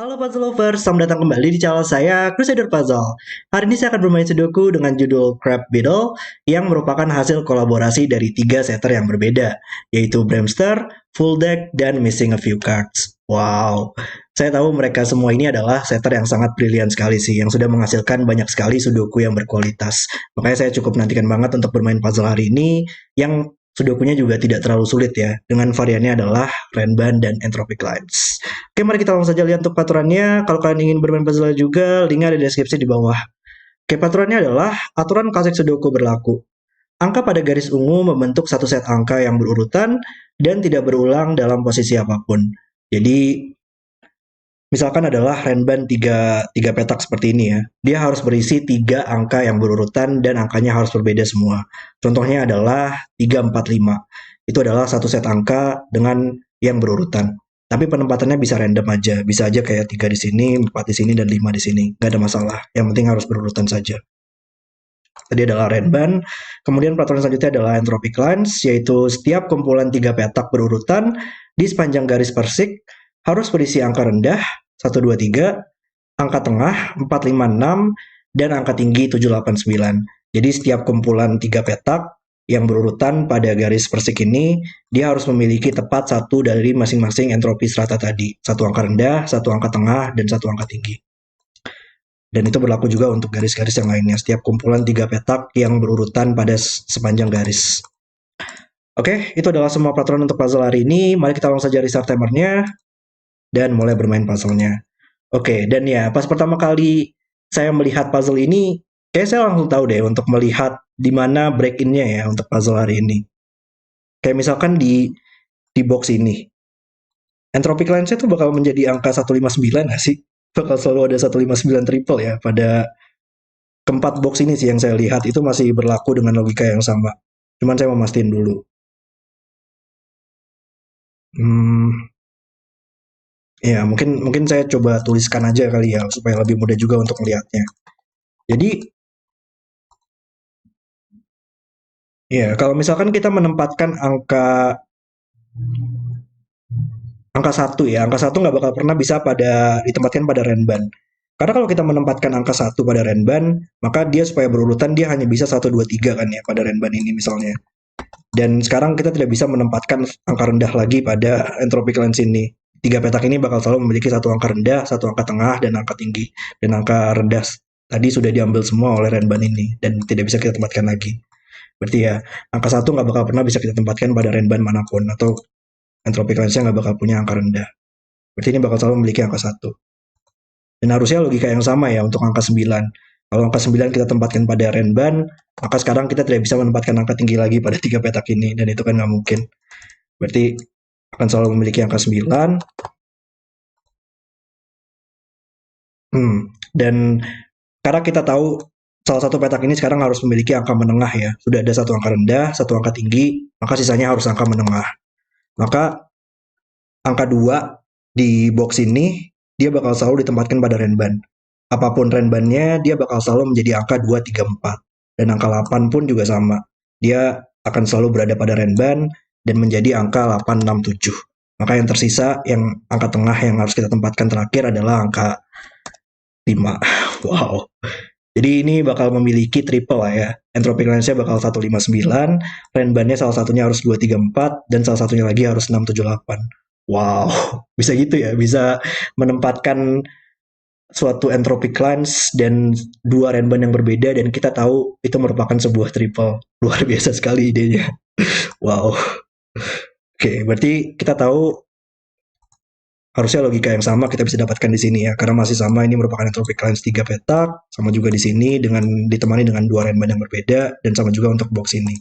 Halo Puzzle Lovers, selamat datang kembali di channel saya, Crusader Puzzle. Hari ini saya akan bermain Sudoku dengan judul Crab Beetle yang merupakan hasil kolaborasi dari tiga setter yang berbeda, yaitu Bramster, Full Deck, dan Missing a Few Cards. Wow, saya tahu mereka semua ini adalah setter yang sangat brilian sekali sih, yang sudah menghasilkan banyak sekali Sudoku yang berkualitas. Makanya saya cukup nantikan banget untuk bermain puzzle hari ini, yang Sudokunya juga tidak terlalu sulit ya, dengan variannya adalah Renban dan Entropic Lines. Oke, mari kita langsung saja lihat untuk peraturannya. Kalau kalian ingin bermain puzzle juga, linknya ada di deskripsi di bawah. Oke, peraturannya adalah aturan klasik Sudoku berlaku. Angka pada garis ungu membentuk satu set angka yang berurutan dan tidak berulang dalam posisi apapun. Jadi, misalkan adalah Renban tiga petak seperti ini ya. Dia harus berisi tiga angka yang berurutan dan angkanya harus berbeda semua. Contohnya adalah 345. Itu adalah satu set angka dengan yang berurutan. Tapi penempatannya bisa random aja. Bisa aja kayak 3 di sini, 4 di sini, dan 5 di sini. Gak ada masalah. Yang penting harus berurutan saja. Tadi adalah Renban. Kemudian peraturan selanjutnya adalah Entropic Lines, yaitu setiap kumpulan tiga petak berurutan di sepanjang garis persik harus berisi angka rendah 1, 2, 3, angka tengah 4, 5, 6, dan angka tinggi 7, 8, 9. Jadi setiap kumpulan tiga petak yang berurutan pada garis persik ini, dia harus memiliki tepat satu dari masing-masing entropi strata tadi. Satu angka rendah, satu angka tengah, dan satu angka tinggi. Dan itu berlaku juga untuk garis-garis yang lainnya. Setiap kumpulan tiga petak yang berurutan pada sepanjang garis. Oke, itu adalah semua peraturan untuk puzzle hari ini. Mari kita langsung saja restart timernya dan mulai bermain puzzle-nya. Oke, dan ya pas pertama kali saya melihat puzzle ini, kayak saya langsung tahu deh untuk melihat di mana break-in-nya ya untuk puzzle hari ini. Kayak misalkan di box ini. Entropic Lines itu bakal menjadi angka 159 nggak sih? Bakal selalu ada 159 triple ya pada keempat box ini sih yang saya lihat itu masih berlaku dengan logika yang sama. Cuman saya mau mastiin dulu. Hmm, ya mungkin mungkin saya coba tuliskan aja kali ya supaya lebih mudah juga untuk melihatnya. Jadi ya kalau misalkan kita menempatkan angka satu ya, angka satu nggak bakal pernah bisa ditempatkan pada Renban. Karena kalau kita menempatkan angka satu pada Renban, maka dia supaya berurutan dia hanya bisa 1, 2, 3 kan ya pada Renban ini misalnya. Dan sekarang kita tidak bisa menempatkan angka rendah lagi pada entropic lens ini. Tiga petak ini bakal selalu memiliki satu angka rendah, satu angka tengah, dan angka tinggi. Dan angka rendah tadi sudah diambil semua oleh Renban ini dan tidak bisa kita tempatkan lagi. Berarti ya, angka satu nggak bakal pernah bisa kita tempatkan pada Renban manapun atau entropic lensnya nggak bakal punya angka rendah. Berarti ini bakal selalu memiliki angka satu. Dan harusnya logika yang sama ya untuk angka 9. Kalau angka 9 kita tempatkan pada Renban, maka sekarang kita tidak bisa menempatkan angka tinggi lagi pada tiga petak ini, dan itu kan nggak mungkin. Berarti akan selalu memiliki angka 9. Dan karena kita tahu salah satu petak ini sekarang harus memiliki angka menengah ya. Sudah ada satu angka rendah, satu angka tinggi, maka sisanya harus angka menengah. Maka angka 2 di box ini dia bakal selalu ditempatkan pada Renban. Apapun Renbannya, dia bakal selalu menjadi angka 2, 3, 4. Dan angka 8 pun juga sama. Dia akan selalu berada pada Renban dan menjadi angka 8, 6, 7. Maka yang tersisa, yang angka tengah yang harus kita tempatkan terakhir adalah angka 5. Wow. Jadi ini bakal memiliki triple lah ya. Entropic lensnya bakal 159, Renbannya salah satunya harus 2, 3, 4, dan salah satunya lagi harus 6, 7, 8. Wow, bisa gitu ya, bisa menempatkan suatu entropic lens dan dua Renban yang berbeda dan kita tahu itu merupakan sebuah triple. Luar biasa sekali idenya. Wow. Oke, berarti kita tahu harusnya logika yang sama kita bisa dapatkan di sini ya, karena masih sama ini merupakan entropic lens 3 petak, sama juga di sini dengan ditemani dengan dua Renban yang berbeda dan sama juga untuk box ini.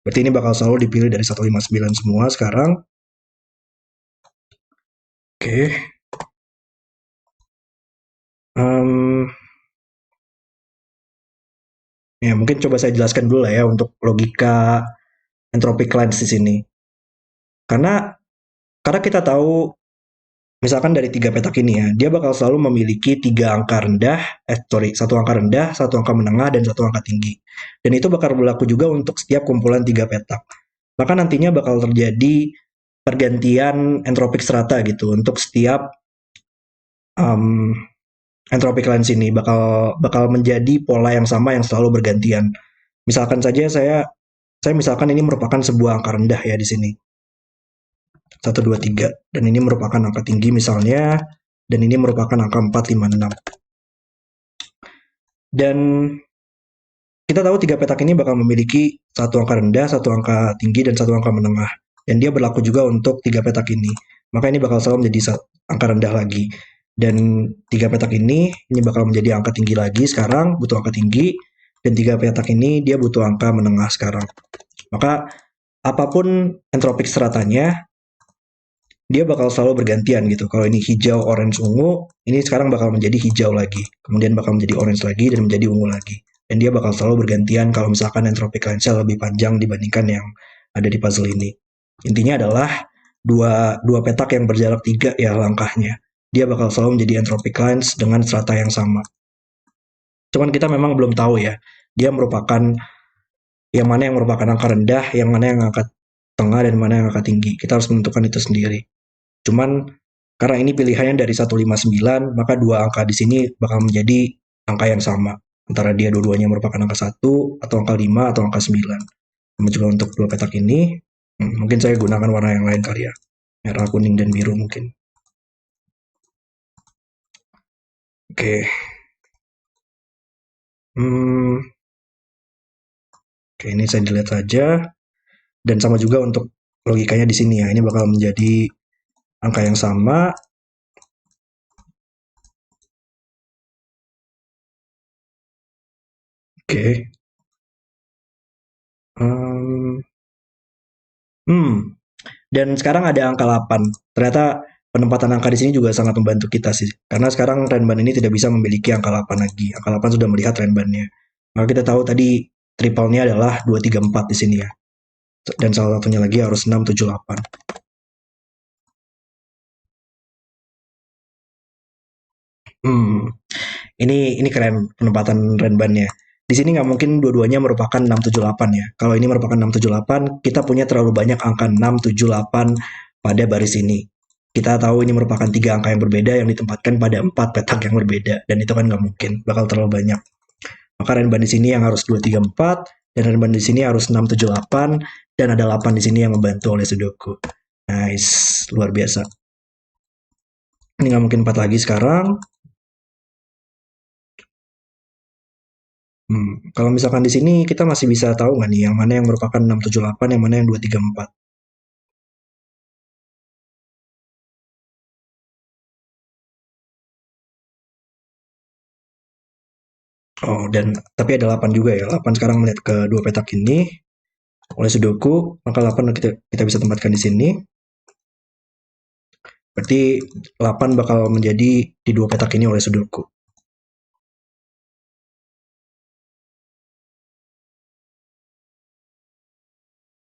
Berarti ini bakal selalu dipilih dari 159 semua sekarang. Oke. Um, ya mungkin coba saya jelaskan dulu lah ya untuk logika entropic lens di sini. Karena kita tahu misalkan dari tiga petak ini ya, dia bakal selalu memiliki tiga angka rendah, satu angka rendah, satu angka menengah, dan satu angka tinggi. Dan itu bakal berlaku juga untuk setiap kumpulan tiga petak. Maka nantinya bakal terjadi pergantian entropik strata gitu untuk setiap um, entropic lines ini bakal menjadi pola yang sama yang selalu bergantian. Misalkan saja saya misalkan ini merupakan sebuah angka rendah ya di sini. 1, 2, 3. Dan ini merupakan angka tinggi misalnya. Dan ini merupakan angka 4, 5, 6. Dan kita tahu tiga petak ini bakal memiliki satu angka rendah, satu angka tinggi, dan satu angka menengah. Dan dia berlaku juga untuk tiga petak ini. Maka ini bakal selalu menjadi angka rendah lagi. Dan tiga petak ini bakal menjadi angka tinggi lagi sekarang, butuh angka tinggi. Dan tiga petak ini dia butuh angka menengah sekarang. Maka apapun entropik stratanya, dia bakal selalu bergantian gitu. Kalau ini hijau, orange, ungu, ini sekarang bakal menjadi hijau lagi. Kemudian bakal menjadi orange lagi, dan menjadi ungu lagi. Dan dia bakal selalu bergantian kalau misalkan entropic lines-nya lebih panjang dibandingkan yang ada di puzzle ini. Intinya adalah dua petak yang berjarak 3 ya langkahnya. Dia bakal selalu menjadi entropic lines dengan strata yang sama. Cuman kita memang belum tahu ya, dia merupakan yang mana yang merupakan angka rendah, yang mana yang angka tengah, dan mana yang angka tinggi. Kita harus menentukan itu sendiri. Cuman karena ini pilihannya dari 159, maka dua angka di sini bakal menjadi angka yang sama. Antara dia dua-duanya merupakan angka 1, atau angka 5, atau angka 9. Sama juga untuk dua petak ini, mungkin saya gunakan warna yang lain kali ya. Merah, kuning, dan biru mungkin. Oke. Oke, ini saya dilihat saja. Dan sama juga untuk logikanya di sini ya. Ini bakal menjadi angka yang sama. Oke. Dan sekarang ada angka 8. Ternyata penempatan angka di sini juga sangat membantu kita sih. Karena sekarang Renban ini tidak bisa memiliki angka 8 lagi. Angka 8 sudah melihat Renbannya. Maka kita tahu tadi triple-nya adalah 2, 3, 4 di sini ya. Dan salah satunya lagi harus 6, 7, 8. Ini keren penempatan Renbannya. Di sini nggak mungkin dua-duanya merupakan 6, 7, 8 ya. Kalau ini merupakan 6, 7, 8, kita punya terlalu banyak angka 6, 7, 8 pada baris ini. Kita tahu ini merupakan tiga angka yang berbeda yang ditempatkan pada 4 petak yang berbeda. Dan itu kan nggak mungkin, bakal terlalu banyak. Maka Renban di sini yang harus 2, 3, 4, dan Renban di sini harus 6, 7, 8, dan ada 8 di sini yang membantu oleh Sudoku. Nice, luar biasa. Ini nggak mungkin 4 lagi sekarang. Kalau misalkan di sini kita masih bisa tahu nggak nih yang mana yang merupakan 6, 7, 8, yang mana yang 2, 3, 4? Oh, dan tapi ada 8 juga ya. 8 sekarang melihat ke dua petak ini oleh Sudoku, maka 8 kita bisa tempatkan di sini. Berarti 8 bakal menjadi di dua petak ini oleh Sudoku.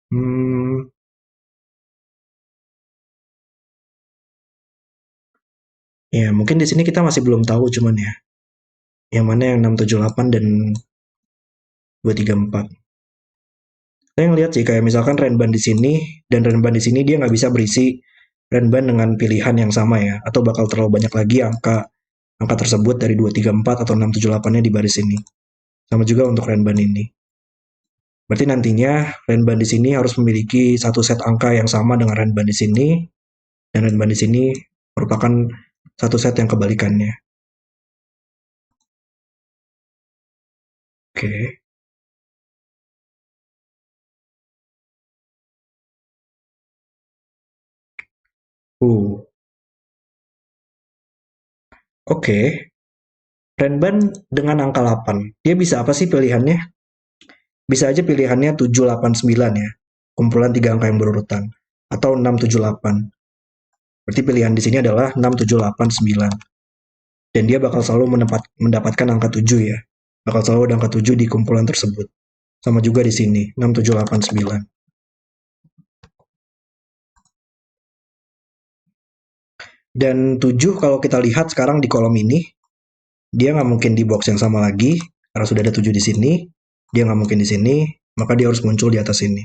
Hmm, ya mungkin di sini kita masih belum tahu cuman ya. Yang mana yang 6, 7, 8 dan 2, 3, 4. Saya ngelihat sih kayak misalkan Renban di sini dan Renban di sini dia nggak bisa berisi Renban dengan pilihan yang sama ya, atau bakal terlalu banyak lagi angka tersebut dari 2, 3, 4 atau 6, 7, 8-nya di baris ini. Sama juga untuk Renban ini. Berarti nantinya Renban di sini harus memiliki satu set angka yang sama dengan Renban di sini, dan Renban di sini merupakan satu set yang kebalikannya. Oke. Uh, Oke. Renban dengan angka 8. Dia bisa apa sih pilihannya? Bisa aja pilihannya 7, 8, 9 ya. Kumpulan tiga angka yang berurutan. Atau 6, 7, 8. Berarti pilihan di sini adalah 6, 7, 8, 9. Dan dia bakal selalu mendapatkan angka 7 ya. Bakal selalu ada angka 7 di kumpulan tersebut. Sama juga di sini, 6, 7, 8, 9. Dan 7 kalau kita lihat sekarang di kolom ini, dia nggak mungkin di box yang sama lagi, karena sudah ada 7 di sini, dia nggak mungkin di sini, maka dia harus muncul di atas ini.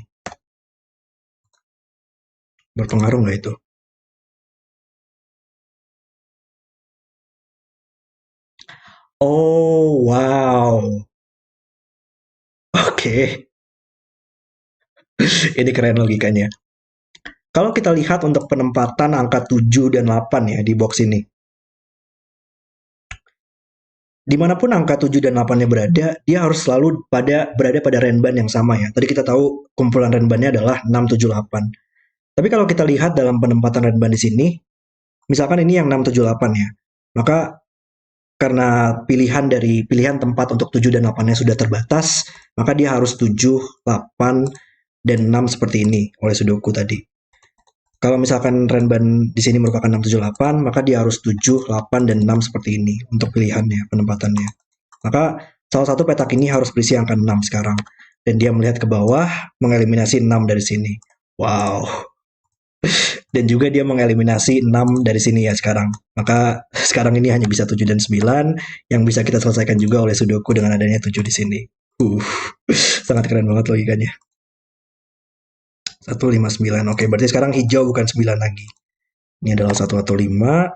Berpengaruh nggak itu? Oh, wow. Oke, ini keren logikanya. Kalau kita lihat untuk penempatan angka 7 dan 8 ya di box ini. Dimanapun angka 7 dan 8-nya berada, dia harus selalu berada pada renban yang sama ya. Tadi kita tahu kumpulan renbannya adalah 6, 7, 8. Tapi kalau kita lihat dalam penempatan renban di sini, misalkan ini yang 6, 7, 8 ya. Maka karena pilihan tempat untuk 7 dan 8-nya sudah terbatas, maka dia harus 7, 8, dan 6 seperti ini oleh Sudoku tadi. Kalau misalkan renban di sini merupakan 6, 7, 8, maka dia harus 7, 8, dan 6 seperti ini untuk pilihannya, penempatannya. Maka salah satu petak ini harus berisi angka 6 sekarang. Dan dia melihat ke bawah, mengeliminasi 6 dari sini. Wow. Dan juga dia mengeliminasi 6 dari sini ya sekarang. Maka sekarang ini hanya bisa 7 dan 9 yang bisa kita selesaikan juga oleh Sudoku dengan adanya 7 di sini. Uh, sangat keren banget logikanya. 159. Oke, berarti sekarang hijau bukan 9 lagi. Ini adalah 1 atau 5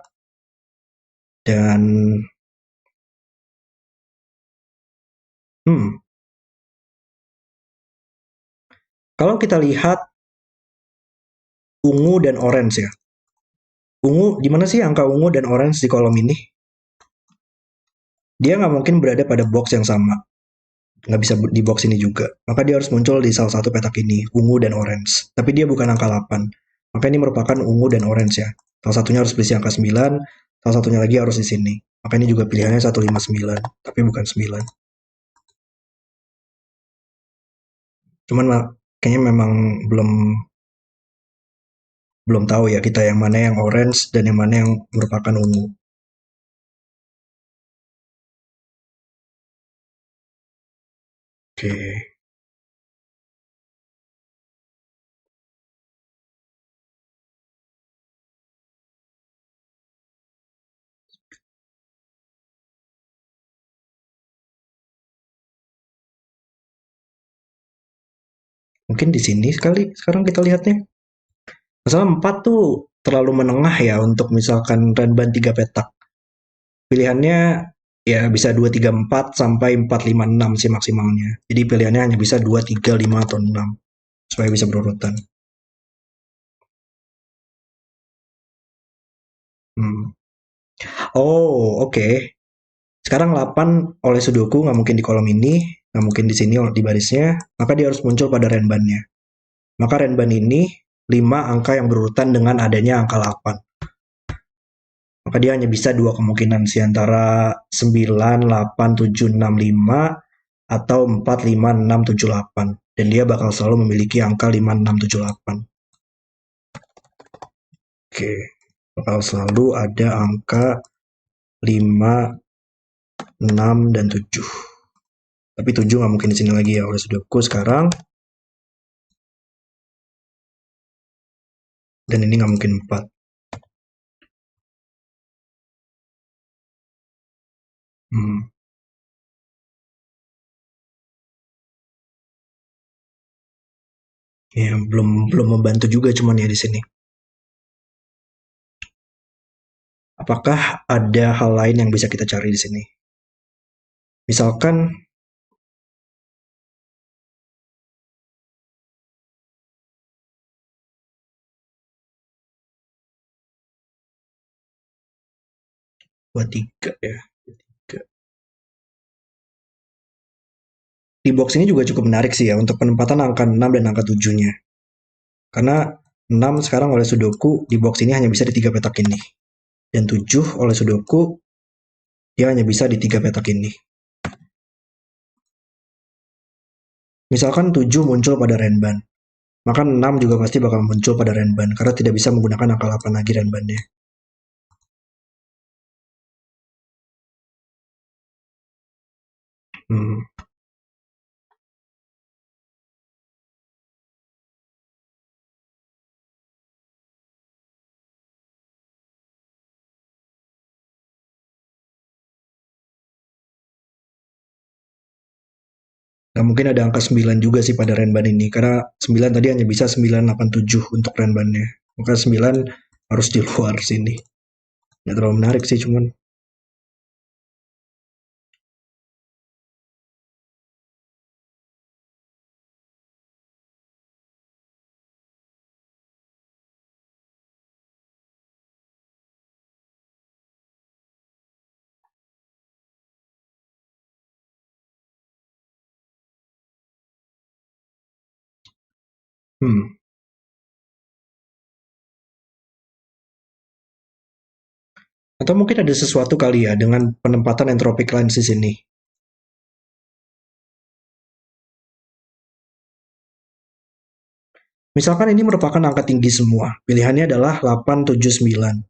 dan hmm, kalau kita lihat ungu dan orange ya. Ungu, di mana sih angka ungu dan orange di kolom ini? Dia nggak mungkin berada pada box yang sama. Nggak bisa di box ini juga. Maka dia harus muncul di salah satu petak ini, ungu dan orange. Tapi dia bukan angka 8. Maka ini merupakan ungu dan orange ya. Salah satunya harus berisi angka 9, salah satunya lagi harus di sini. Maka ini juga pilihannya 159, tapi bukan 9. Cuman kayaknya memang belum belum tahu ya kita yang mana yang orange dan yang mana yang merupakan ungu. Oke. Mungkin di sini sekali sekarang kita lihatnya. Masalah 4 tuh terlalu menengah ya untuk misalkan Redban 3 petak. Pilihannya ya bisa 2 3 4 sampai 4 5 6 sih maksimalnya. Jadi pilihannya hanya bisa 2 3 5 atau 6 supaya bisa berurutan. Hmm. Oh, oke. Okay. Sekarang 8 oleh Sudoku nggak mungkin di kolom ini, nggak mungkin di sini di barisnya, maka dia harus muncul pada renbannya. Maka renban ini 5 angka yang berurutan dengan adanya angka 8. Maka dia hanya bisa dua kemungkinan sih antara 9, 8, 7, 6, 5 atau 4, 5, 6, 7, 8. Dan dia bakal selalu memiliki angka 5, 6, 7, 8. Oke, bakal selalu ada angka 5, 6, dan 7. Tapi 7 nggak mungkin di sini lagi ya oleh Sudoku sekarang. Dan ini nggak mungkin 4. Hmm. Ya, belum belum membantu juga cuman ya di sini. Apakah ada hal lain yang bisa kita cari di sini? Misalkan 23 ya. 23. Di box ini juga cukup menarik sih ya untuk penempatan angka 6 dan angka 7-nya. Karena 6 sekarang oleh Sudoku di box ini hanya bisa di 3 petak ini. Dan 7 oleh Sudoku dia hanya bisa di 3 petak ini. Misalkan 7 muncul pada renban, maka 6 juga pasti bakal muncul pada renban karena tidak bisa menggunakan angka 8 lagi renbannya. Hmm. Nah, mungkin ada angka 9 juga sih pada renban ini karena 9 tadi hanya bisa 987 untuk renbannya. Maka 9 harus di luar sini. Nggak terlalu menarik sih cuman. Hmm. Atau mungkin ada sesuatu kali ya dengan penempatan entropic lines di sini. Misalkan ini merupakan angka tinggi semua. Pilihannya adalah 8, 7, 9.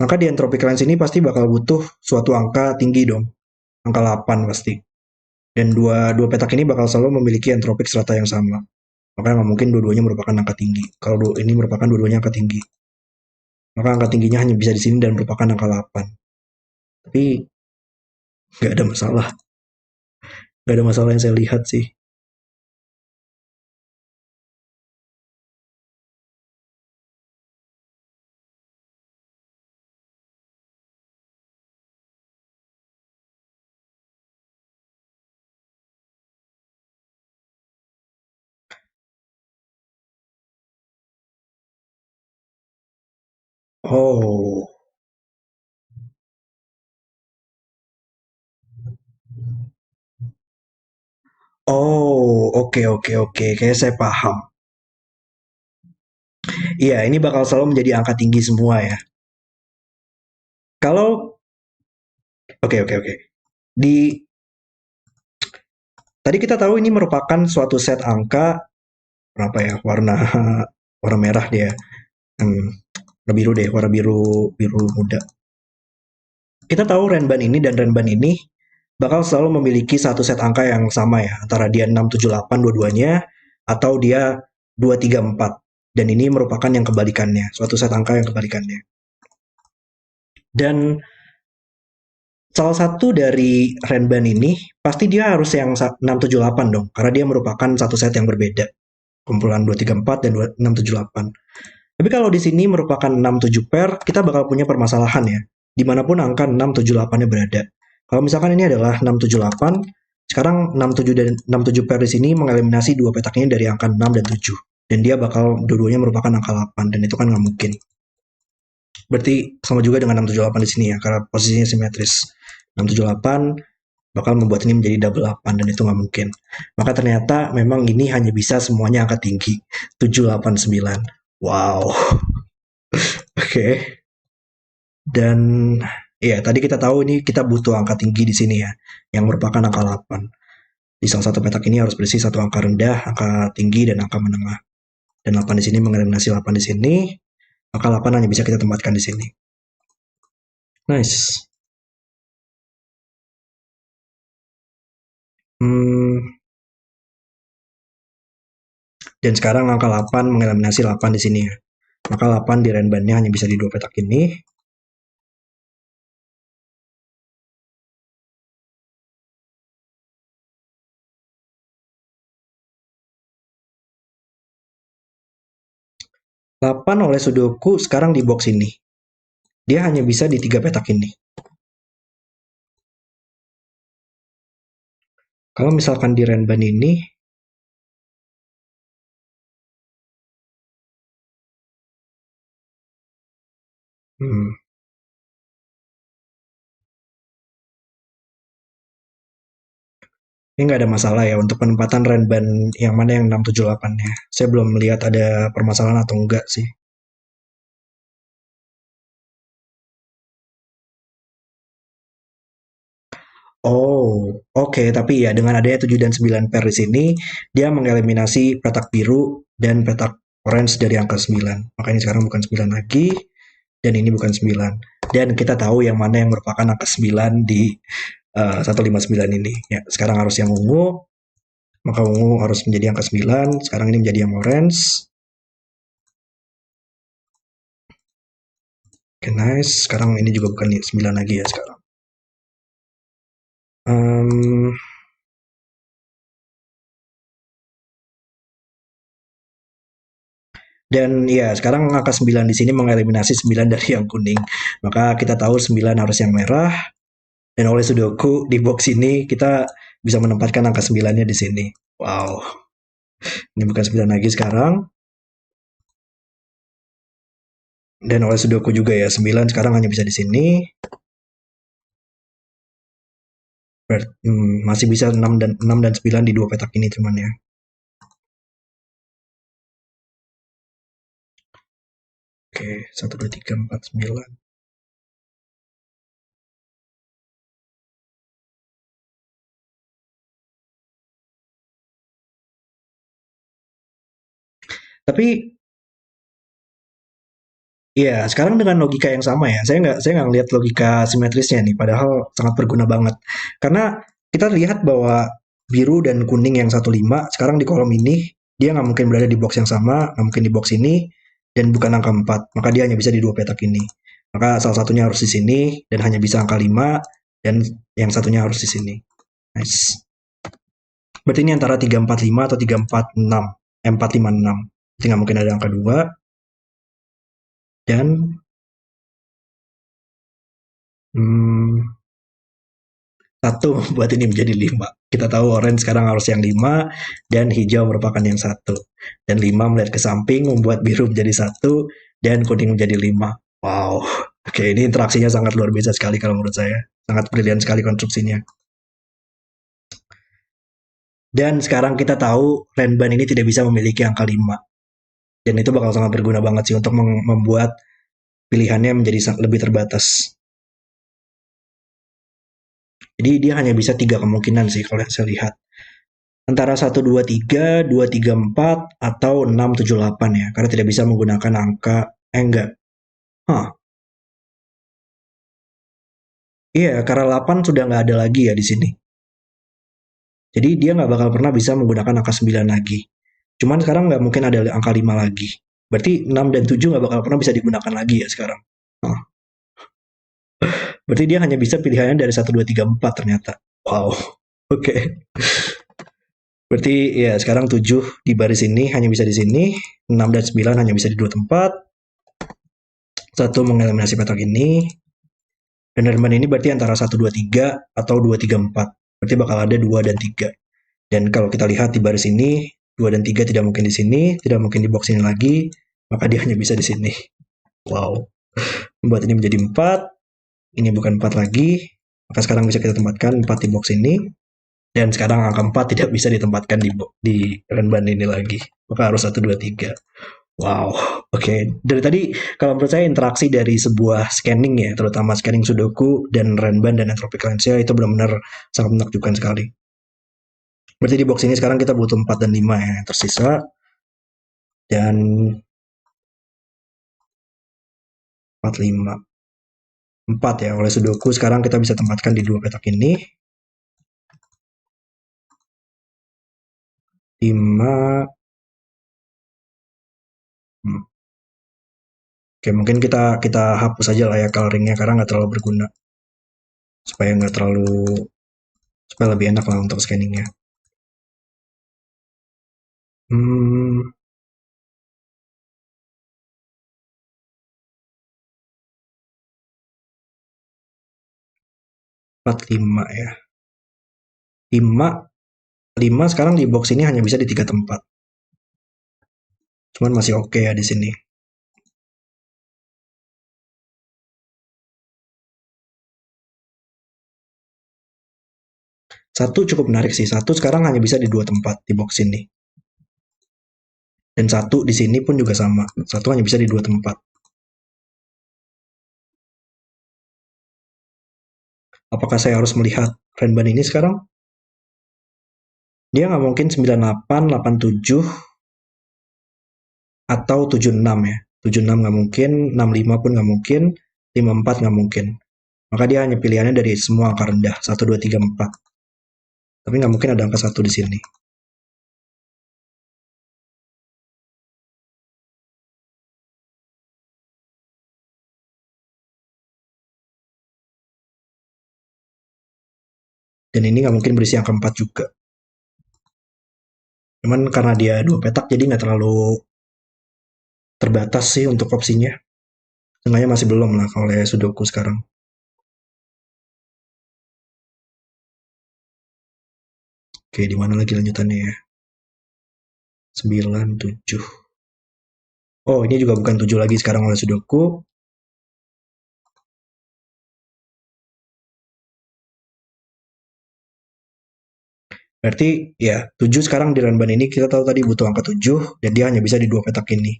Maka di entropic lines ini pasti bakal butuh suatu angka tinggi dong. Angka 8 pasti. Dan dua petak ini bakal selalu memiliki entropik strata yang sama. Maka nggak mungkin dua-duanya merupakan angka tinggi. Kalau ini merupakan dua-duanya angka tinggi, maka angka tingginya hanya bisa di sini dan merupakan angka 8. Tapi nggak ada masalah. Nggak ada masalah yang saya lihat sih. Oh, oh, oke, oke, oke. Kayak saya paham. Iya, ini bakal selalu menjadi angka tinggi semua ya. Kalau, oke, oke, oke. Di tadi kita tahu ini merupakan suatu set angka berapa ya? Warna warna merah dia. Hmm, warna biru deh, warna biru biru muda. Kita tahu Renban ini dan Renban ini bakal selalu memiliki satu set angka yang sama ya, antara dia 678 dua-duanya atau dia 234. Dan ini merupakan yang kebalikannya, suatu set angka yang kebalikannya. Dan salah satu dari Renban ini pasti dia harus yang 678 dong, karena dia merupakan satu set yang berbeda. Kumpulan 234 dan 678. Tapi kalau di sini merupakan 67 pair, kita bakal punya permasalahan ya. Dimanapun angka 678-nya berada. Kalau misalkan ini adalah 678, sekarang 67 dan 67 pair di sini mengeliminasi dua petak ini dari angka 6 dan 7. Dan dia bakal dua-duanya merupakan angka 8, dan itu kan nggak mungkin. Berarti sama juga dengan 678 di sini ya, karena posisinya simetris. 678 bakal membuat ini menjadi double 8 dan itu nggak mungkin. Maka ternyata memang ini hanya bisa semuanya angka tinggi. 789. Wow. Oke. Okay. Dan ya tadi kita tahu ini kita butuh angka tinggi di sini ya, yang merupakan angka 8. Di salah satu petak ini harus berisi satu angka rendah, angka tinggi, dan angka menengah. Dan 8 di sini mengeliminasi 8 di sini, maka 8 hanya bisa kita tempatkan di sini. Nice. Hmm, dan sekarang angka 8 mengeliminasi 8 di sini ya. Maka 8 di renbannya hanya bisa di dua petak ini. Delapan oleh Sudoku sekarang di box ini. Dia hanya bisa di tiga petak ini. Kalau misalkan di renban ini, hmm, ini nggak ada masalah ya untuk penempatan renban yang mana yang 678-nya. Saya belum melihat ada permasalahan atau enggak sih. Oh, oke. Tapi ya dengan adanya 7 dan 9 pair di sini, dia mengeliminasi petak biru dan petak orange dari angka 9. Makanya sekarang bukan 9 lagi, dan ini bukan 9. Dan kita tahu yang mana yang merupakan angka 9 di 159 ini. Ya, sekarang harus yang ungu, maka ungu harus menjadi angka 9. Sekarang ini menjadi yang orange. Oke, nice. Sekarang ini juga bukan 9 lagi ya sekarang. Um, dan ya, sekarang angka 9 di sini mengeliminasi 9 dari yang kuning. Maka kita tahu 9 harus yang merah. Dan oleh Sudoku di box ini kita bisa menempatkan angka 9-nya di sini. Wow. Ini bukan 9 lagi sekarang. Dan oleh Sudoku juga ya, 9 sekarang hanya bisa di sini. Masih bisa 6 dan 9 di dua petak ini cuman ya. Oke, 1, 2, 3, 4, 9. Tapi iya, sekarang dengan logika yang sama ya, saya nggak ngelihat logika simetrisnya nih, padahal sangat berguna banget. Karena kita lihat bahwa biru dan kuning yang 1,5 sekarang di kolom ini dia nggak mungkin berada di box yang sama, nggak mungkin di box ini dan bukan angka 4, maka dia hanya bisa di dua petak ini. Maka salah satunya harus di sini dan hanya bisa angka 5 dan yang satunya harus di sini. Nice. Berarti ini antara 345 atau 346, 456. Jadi nggak mungkin ada angka 2 dan hmm, satu membuat ini menjadi 5. Kita tahu orange sekarang harus yang 5 dan hijau merupakan yang satu. Dan 5 melihat ke samping membuat biru menjadi satu dan kuning menjadi 5. Wow. Oke, ini interaksinya sangat luar biasa sekali kalau menurut saya. Sangat brilian sekali konstruksinya. Dan sekarang kita tahu Renban ini tidak bisa memiliki angka 5. Dan itu bakal sangat berguna banget sih untuk membuat pilihannya menjadi lebih terbatas. Jadi dia hanya bisa tiga kemungkinan sih kalau yang saya lihat. Antara 1, 2, 3, 2, 3, 4 atau 6, 7, 8 ya. Karena tidak bisa menggunakan angka enggak. Hah, iya, karena 8 sudah nggak ada lagi ya di sini. Jadi dia nggak bakal pernah bisa menggunakan angka 9 lagi. Cuman sekarang nggak mungkin ada angka 5 lagi. Berarti 6 dan 7 nggak bakal pernah bisa digunakan lagi ya sekarang. Hah, berarti dia hanya bisa pilihannya dari 1, 2, 3, 4 ternyata. Wow, oke. Okay. Berarti ya sekarang 7 di baris ini hanya bisa di sini. 6 dan 9 hanya bisa di dua tempat. Satu mengeliminasi petak ini. Dan elemen ini berarti antara 1, 2, 3 atau 2, 3, 4. Berarti bakal ada 2 dan 3. Dan kalau kita lihat di baris ini, 2 dan 3 tidak mungkin di sini, tidak mungkin di box ini lagi, maka dia hanya bisa di sini. Wow. Membuat ini menjadi 4, ini bukan 4 lagi, maka sekarang bisa kita tempatkan 4 di box ini, dan sekarang angka 4 tidak bisa ditempatkan di renban ini lagi. Maka harus 1, 2, 3. Wow, oke. Dari tadi kalau menurut saya interaksi dari sebuah scanning ya, terutama scanning Sudoku dan Renban dan Entropic Lensnya itu benar-benar sangat menakjubkan sekali. Berarti di box ini sekarang kita butuh 4 dan 5 ya yang tersisa. Dan 4, 5. 4 ya, oleh Sudoku sekarang kita bisa tempatkan di dua petak ini. 5. Oke, mungkin kita hapus aja lah ya coloringnya karena nggak terlalu berguna. Supaya nggak terlalu, supaya lebih enak lah untuk scanningnya. Hmm, 4, 5 ya. 5, 5 sekarang di box ini hanya bisa di tiga tempat. Cuman masih oke ya di sini. Satu cukup menarik sih. Satu sekarang hanya bisa di dua tempat di box ini. Dan satu di sini pun juga sama. Satu hanya bisa di dua tempat. Apakah saya harus melihat Renban ini sekarang? Dia nggak mungkin 98, 87, atau 76 ya. 76 nggak mungkin, 65 pun nggak mungkin, 54 nggak mungkin. Maka dia hanya pilihannya dari semua angka rendah. 1, 2, 3, 4. Tapi nggak mungkin ada angka 1 di sini. Dan ini nggak mungkin berisi angka 4 juga. Cuman karena dia dua petak jadi nggak terlalu terbatas sih untuk opsinya. Seenggaknya masih belum lah kalau oleh Sudoku sekarang. Oke, di mana lagi lanjutannya ya? 9, 7. Oh, ini juga bukan 7 lagi sekarang oleh Sudoku. Berarti ya 7 sekarang di Renban ini kita tahu tadi butuh angka 7 dan dia hanya bisa di dua petak ini.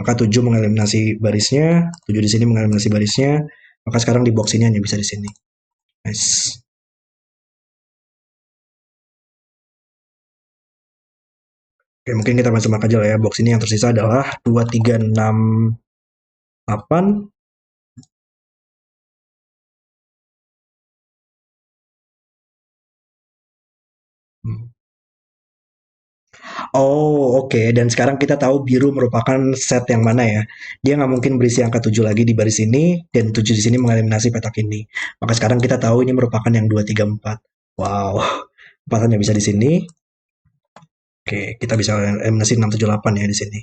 Maka 7 mengeliminasi barisnya, 7 di sini mengeliminasi barisnya, maka sekarang di box ini hanya bisa di sini. Nice. Oke, mungkin kita masuk aja lah ya. Box ini yang tersisa adalah 2, 3, 6, 8. Oh, oke. Dan sekarang kita tahu biru merupakan set yang mana ya. Dia nggak mungkin berisi angka 7 lagi di baris ini, dan 7 di sini mengeliminasi petak ini. Maka sekarang kita tahu ini merupakan yang 2, 3, 4. Wow. 4 hanya bisa di sini. Oke, kita bisa eliminasi 6, 7, 8 ya di sini.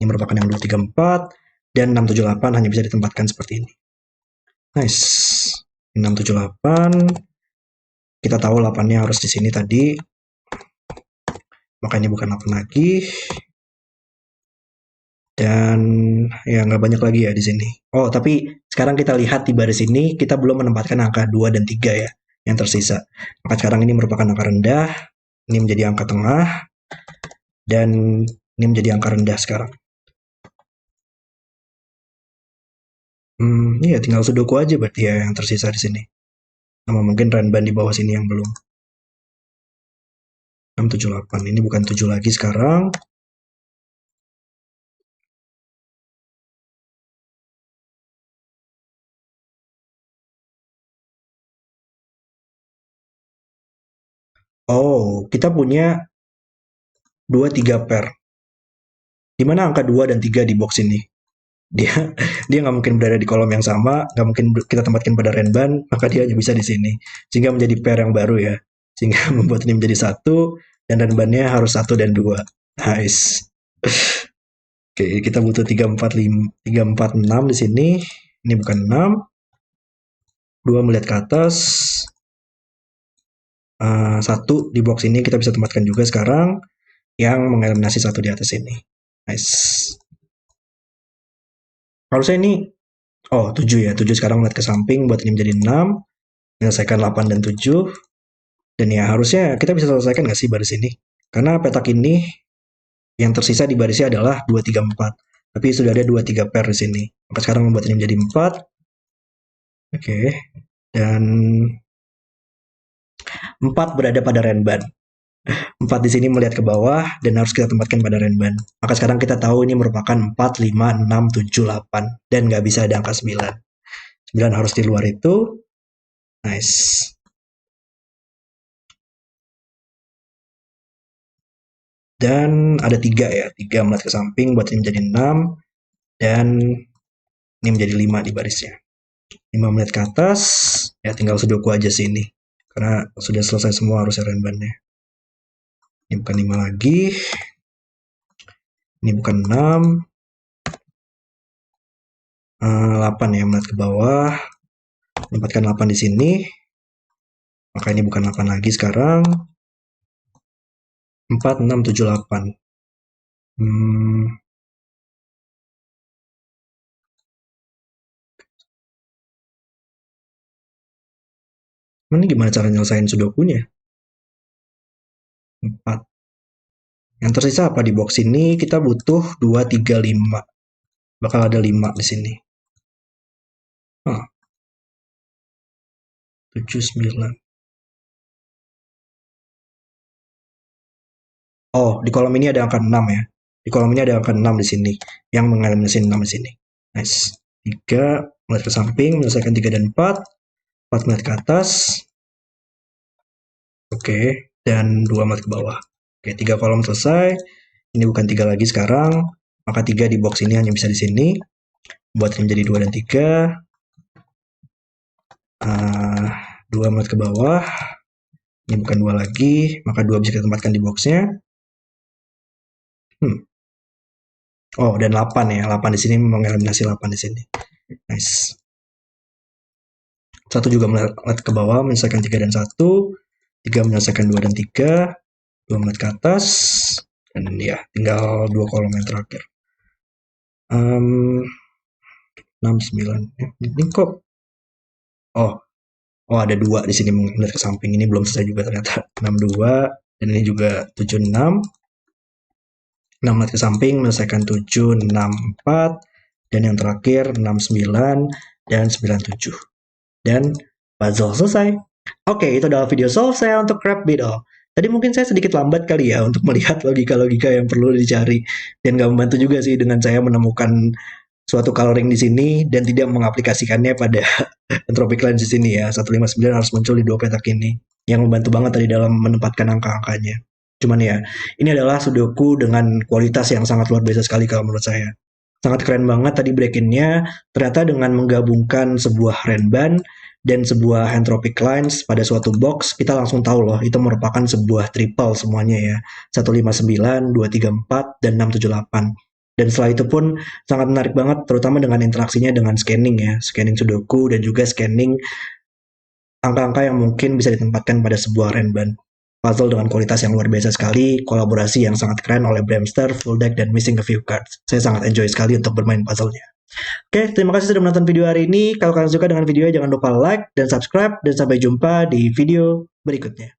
Ini merupakan yang 2, 3, 4. Dan 6, 7, 8 hanya bisa ditempatkan seperti ini. Nice. 6, 7, 8. Kita tahu 8-nya harus di sini tadi. Maka ini bukan 8 lagi. Dan ya nggak banyak lagi ya di sini. Oh, tapi sekarang kita lihat di baris ini kita belum menempatkan angka 2 dan 3 ya yang tersisa. Maka sekarang ini merupakan angka rendah, ini menjadi angka tengah, dan ini menjadi angka rendah sekarang. Iya tinggal Sudoku aja berarti ya yang tersisa di sini. Sama mungkin Renban di bawah sini yang belum. 6, 7, 8. Ini bukan 7 lagi sekarang. Oh, kita punya 2, 3 pair. Di mana angka 2 dan 3 di box ini? Dia dia nggak mungkin berada di kolom yang sama, nggak mungkin kita tempatkan pada Renban, maka dia hanya bisa di sini. Sehingga menjadi pair yang baru ya. Sehingga membuat ini menjadi satu, dan Renbannya harus 1 dan 2. Nice. Oke, kita butuh 3, 4, 5, 3, 4, 6 di sini. Ini bukan 6. 2 melihat ke atas. 1 di box ini kita bisa tempatkan juga sekarang, yang mengeliminasi 1 di atas ini. Nice. Harusnya ini, oh 7 ya, 7 sekarang melihat ke samping, buat ini menjadi 6. Menyelesaikan 8 dan 7. Dan ya harusnya kita bisa selesaikan nggak sih baris ini? Karena petak ini yang tersisa di barisnya adalah 2, 3, 4. Tapi sudah ada 2, 3 pair di sini. Maka sekarang membuat ini menjadi 4. Oke. Dan 4 berada pada Renban. 4 di sini melihat ke bawah dan harus kita tempatkan pada Renban. Maka sekarang kita tahu ini merupakan 4, 5, 6, 7, 8. Dan nggak bisa ada angka 9. 9 harus di luar itu. Nice. Dan ada 3 ya. 3 melihat ke samping buat ini menjadi 6. Dan ini menjadi 5 di barisnya. 5 menit ke atas, ya tinggal Sudoku aja sih ini. Karena sudah selesai semua harusnya Renbannya. Ini bukan 5 lagi. Ini bukan 6. 8 ya, menit ke bawah. Tempatkan 8 di sini. Maka ini bukan 8 lagi sekarang. 4, 6, 7, 8. Ini gimana cara nyelesain Sudokunya? 4. Yang tersisa apa di box ini? Kita butuh 2, 3, 5. Bakal ada 5 di sini. 7, 9. Oh, di kolom ini ada angka 6 ya. Di kolom ini ada angka 6 di sini. Yang mengeliminasi 6 di sini. Nice. 3, melihat ke samping, menyelesaikan 3 dan 4. 4 melihat ke atas. Oke, dan 2 melihat ke bawah. Oke, 3 kolom selesai. Ini bukan 3 lagi sekarang. Maka 3 di box ini hanya bisa di sini. Buat ini menjadi 2 dan 3. 2 melihat ke bawah. Ini bukan 2 lagi. Maka 2 bisa kita tempatkan di boxnya. Oh, dan 8 ya. 8 di sini mengeliminasi 8 di sini. Nice. 1 juga melihat ke bawah, menyelesaikan 3 dan 1. 3 menyelesaikan 2 dan 3. 2 melihat ke atas. Dan ya, tinggal 2 kolom yang terakhir. 6, 9. Ini kok? Oh, ada 2 di sini melihat ke samping. Ini belum selesai juga ternyata. 6, 2. Dan ini juga 76. 6 lat ke samping menyelesaikan 7, 6, 4. Dan yang terakhir 6, 9, dan 9, 7. Dan puzzle selesai. Oke, itu adalah video solve saya untuk crab beetle. Tadi mungkin saya sedikit lambat kali ya untuk melihat logika-logika yang perlu dicari. Dan gak membantu juga sih dengan saya menemukan suatu coloring di sini dan tidak mengaplikasikannya pada entropic lines di sini ya. 159 harus muncul di dua petak ini. Yang membantu banget tadi dalam menempatkan angka-angkanya. Cuman ya, ini adalah Sudoku dengan kualitas yang sangat luar biasa sekali kalau menurut saya. Sangat keren banget tadi break-in-nya. Ternyata dengan menggabungkan sebuah Renban dan sebuah entropic lines pada suatu box, kita langsung tahu loh, itu merupakan sebuah triple semuanya ya. 159, 234, dan 678. Dan setelah itu pun sangat menarik banget, terutama dengan interaksinya dengan scanning ya. Scanning Sudoku dan juga scanning angka-angka yang mungkin bisa ditempatkan pada sebuah Renban. Puzzle dengan kualitas yang luar biasa sekali, kolaborasi yang sangat keren oleh Bramster, Full Deck, dan Missing a Few Cards. Saya sangat enjoy sekali untuk bermain puzzle-nya. Oke, terima kasih sudah menonton video hari ini. Kalau kalian suka dengan videonya, jangan lupa like dan subscribe. Dan sampai jumpa di video berikutnya.